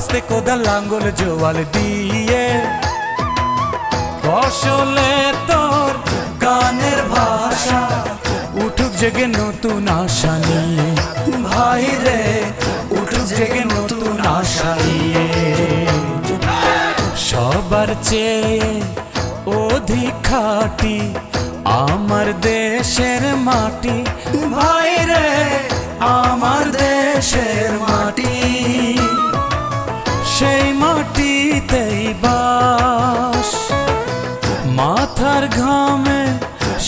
আস্তে কোদাল লাঙ্গল জোয়াল দিয়ে ফসলে তোর গানের ভাষা উঠুক জেগে নতুন আশা নিয়ে ভাই রে উঠুক জেগে নতুন আশা নিয়ে সবার চেয়ে অধিক খাঁটি আমার দেশের মাটি ভাই রে আমার দেশের মাটি সেই মাটিতেই বাস মাথার ঘামে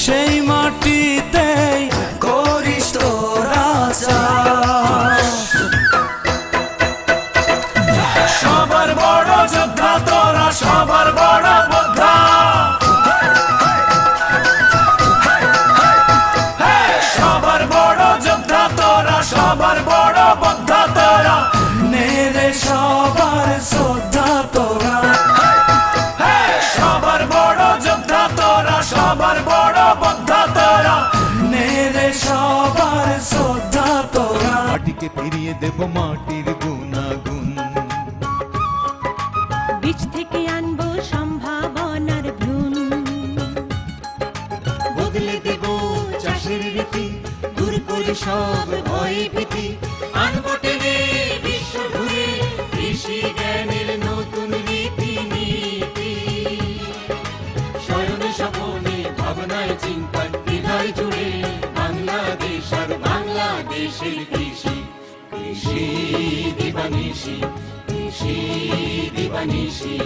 সেই মাটিতেই করিস তোরা চাষ সবার বড় যোদ্ধা তোরা সবার বড় যোদ্ধা সবার বড় যোদ্ধা তোরা সবার বড় যোদ্ধা তোরা নেরে সবার শ্রদ্ধা তোরা সবার বড় যোদ্ধা তোরা সবার বড় যোদ্ধা তোরা নেরে সবার শ্রদ্ধা তোরা মাটিকে ফিরিয়ে দেব মাটির গুণাগুণ বীজ থেকে আনবো সম্ভাবনার ভ্রূণ বদলে দেব চাষের রীতি দূর করে সব ভয় ভীতি আনবো টেনে বিশ্ব ঘুরে কৃষি জ্ঞানের নতুন রীতি নীতি শয়নে স্বপনে ভাবনায় চিন্তায় হৃদয় জুড়ে বাংলাদেশ আর বাংলাদেশের কৃষি কৃষি দিবানিশি কৃষি দিবানিশি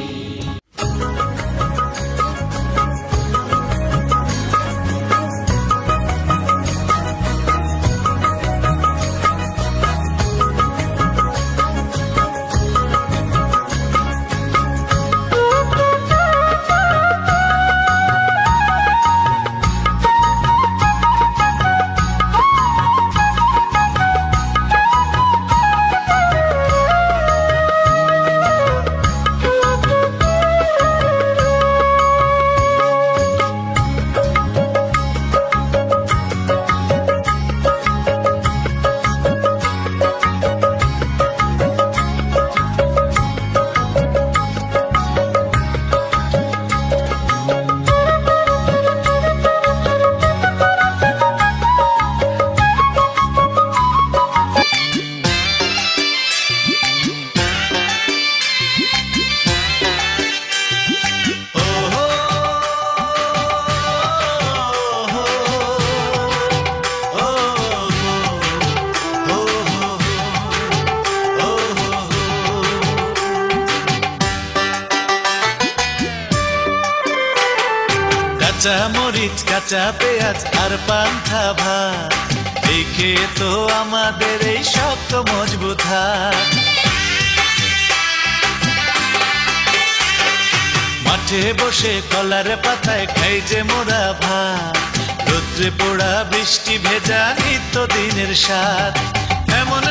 কাঁচা মরিচ কাঁচা পেঁয়াজ আর পান্থা ভাত দেখে তো আমাদের এই শক্ত মজবুত হাত মাঠে বসে কলার পাতায় খাই যে মোরা ভাত রোদ্রে পোড়া বৃষ্টি ভেজা নিত্য দিনের স্বাদ এমন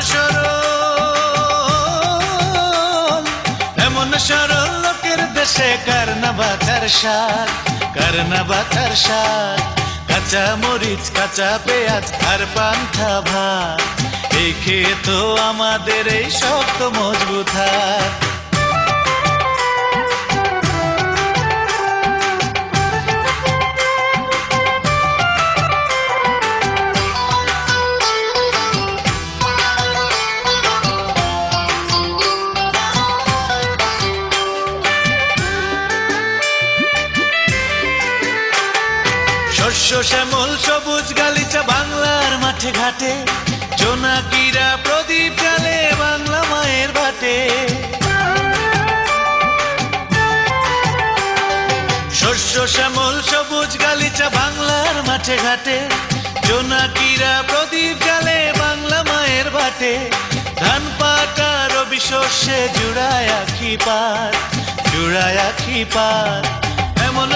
সরল লোকের দেশে কার না বাঁচার স্বাদ কার না বাঁচার স্বাদ কাঁচা মরিচ কাঁচা পেঁয়াজ আর পান্থা ভাত এই খেয়ে তো আমাদের এই শক্ত মজবুত হাত শস্য শ্যামল সবুজ গালিচা বাংলার মাঠে ঘাটে জোনাকিরা প্রদীপ জ্বালে বাংলা মায়ের ভাটে শস্য শ্যামল সবুজ গালিচা বাংলার মাঠে ঘাটে জোনাকিরা প্রদীপ জ্বালে বাংলা মায়ের ভাটে ধান পাটা রবি শস্যে জুড়ায় আখি পার এমন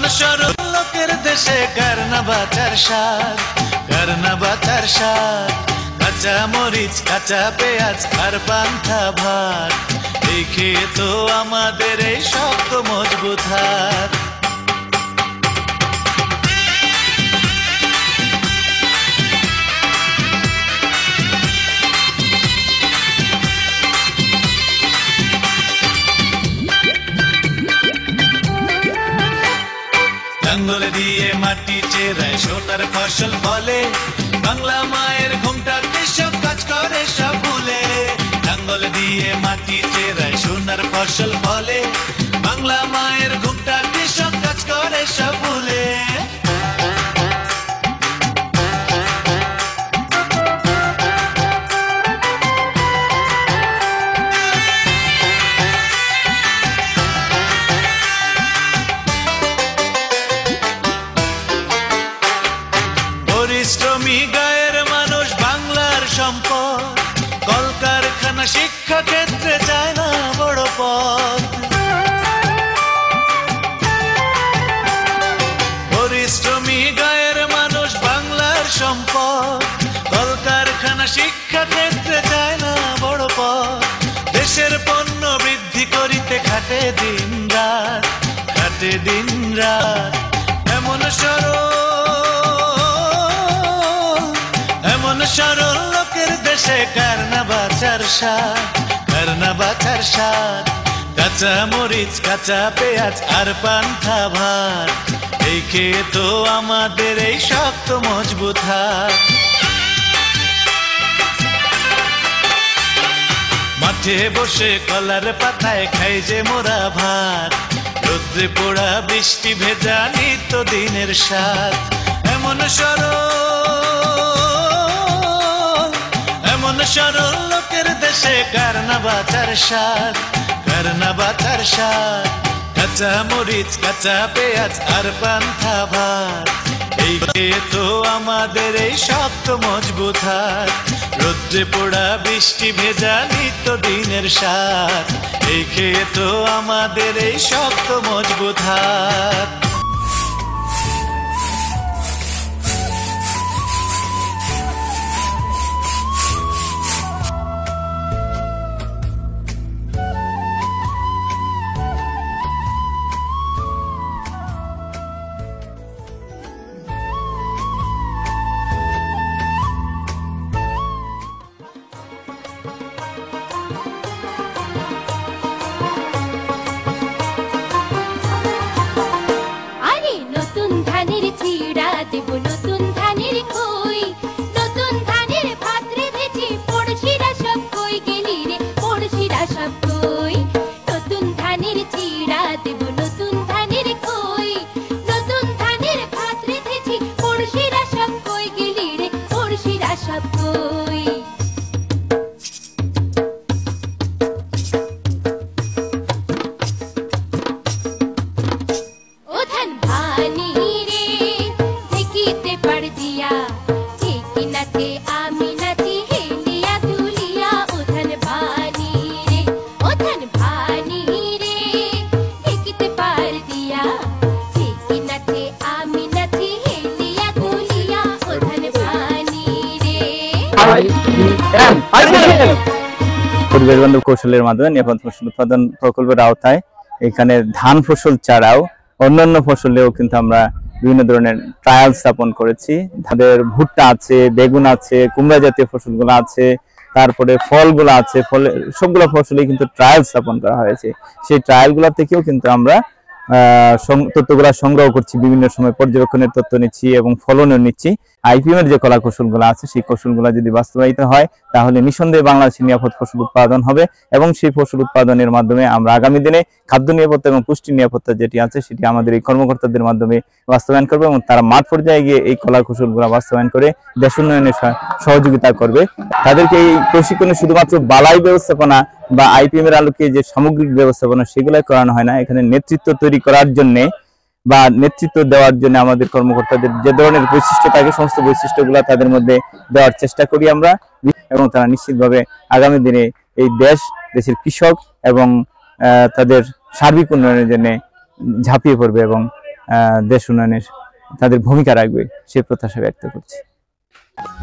সরল লোকের দেশে কার না বাঁচার স্বাদ কাঁচা মরিচ কাঁচা পেঁয়াজ আর পান্থা ভাত দেখে তো আমাদের এই শক্ত মজবুত হাত লাঙ্গল দিয়ে মাটি চেরায় সোনার ফসল ফলে, বাংলা মায়ের ঘুমটার কৃষক কাজ করে সব ভুলে। লাঙ্গল দিয়ে মাটি চেরায় সোনার ফসল ফলে, বাংলা মায়ের ঘুমটার কৃষক কাজ করে সব ভুলে। পরিশ্রমী গায়ের মানুষ বাংলার সম্পদ, কলকারখানা শিক্ষা ক্ষেত্রে চায় না বড় পদ। পরিশ্রমী গায়ের মানুষ বাংলার সম্পদ, কলকারখানা শিক্ষা ক্ষেত্রে চায় না বড় পদ। দেশের পণ্য বৃদ্ধি করিতে খাটে দিন রাত, খাটে দিন রাত। এমন সরল লোকের দেশে কার না বাঁচার স্বাদ, কার না বাঁচার স্বাদ। কাঁচা মরিচ, কাঁচা পেঁয়াজ আর পান্থা ভাত, এই খেয়ে তো আমাদের এই শক্ত মজবুত হাত। মাঠে বসে কলার পাতায় খাই যে মোরা ভাত, রোদ্রে পোড়া বৃষ্টি ভেজা নিত্য দিনের স্বাদ। এমন সরল লোকের দেশে কার না বাঁচার স্বাদ, কার না বাঁচার স্বাদ। কাঁচা মরিচ, কাঁচা পেঁয়াজ আর পান্থা ভাত, এই খেয়ে তো আমাদের এই শক্ত মজবুত হাত। রোদ্রে পোড়া বৃষ্টি ভেজা নিত্য দিনের স্বাদ, এই খেয়ে তো আমাদের এই শক্ত মজবুত হাত। পরিবেশ বান্ধব কৌশলের মাধ্যমে নিরাপদ ফসল উৎপাদন প্রকল্পের আওতায় এখানে ধান ফসল ছাড়াও অন্যান্য ফসলেও কিন্তু আমরা বিভিন্ন ধরনের ট্রায়াল স্থাপন করেছি। তাদের ভুট্টা আছে, বেগুন আছে, কুমড়া জাতীয় ফসলগুলো আছে, তারপরে ফলগুলো আছে, ফলে সবগুলো ফসলে কিন্তু ট্রায়াল স্থাপন করা হয়েছে। সেই ট্রায়ালগুলো থেকেও কিন্তু আমরা তথ্যগুলা সংগ্রহ করছি, বিভিন্ন সময় পর্যবেক্ষণের তথ্য নিচ্ছি এবং ফলনও নিচ্ছি। আইপিএম এর যে কলা কৌশলগুলো আছে সেই কৌশলগুলো যদি বাস্তবায়িত হয় তাহলে নিঃসন্দেহে বাংলাদেশে নিরাপদ ফসল উৎপাদন হবে এবং সেই ফসল উৎপাদনের মাধ্যমে আমরা আগামী দিনে খাদ্য নিরাপত্তা এবং পুষ্টি নিরাপত্তা যেটি আছে সেটি আমাদের এই কর্মকর্তাদের মাধ্যমে বাস্তবায়ন করবে এবং তারা মাঠ পর্যায়ে গিয়ে এই কলা কৌশলগুলো বাস্তবায়ন করে দেশ উন্নয়নে সহযোগিতা করবে। তাদেরকে এই প্রশিক্ষণে শুধুমাত্র বালাই ব্যবস্থাপনা বা আইপিএম এর আলোকে যে সামগ্রিক ব্যবস্থাপনা সেগুলাই করানো হয় না, এখানে নেতৃত্ব তৈরি করার জন্য বা নেতৃত্ব দেওয়ার জন্য আমাদের কর্মকর্তাদের যে ধরনের বৈশিষ্ট্য থাকে সমস্ত বৈশিষ্ট্যগুলো তাদের মধ্যে দেওয়ার চেষ্টা করি আমরা, এবং তারা নিশ্চিতভাবে আগামী দিনে এই দেশের কৃষক এবং তাদের সার্বিক উন্নয়নের জন্য ঝাঁপিয়ে পড়বে এবং দেশ উন্নয়নের তাদের ভূমিকা রাখবে সেই প্রত্যাশা ব্যক্ত করছি।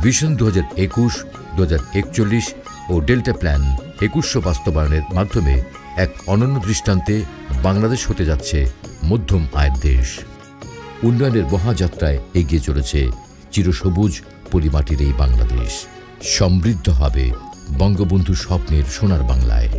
ভিশন 2021-2041 ও ডেল্টা প্ল্যান 2100 বাস্তবায়নের মাধ্যমে এক অনন্য দৃষ্টান্তে বাংলাদেশ হতে যাচ্ছে মধ্যম আয়ের দেশ। উন্নয়নের মহাযাত্রায় এগিয়ে চলেছে চিরসবুজ পরিমাটির এই বাংলাদেশ। সমৃদ্ধ হবে বঙ্গবন্ধু স্বপ্নের সোনার বাংলায়।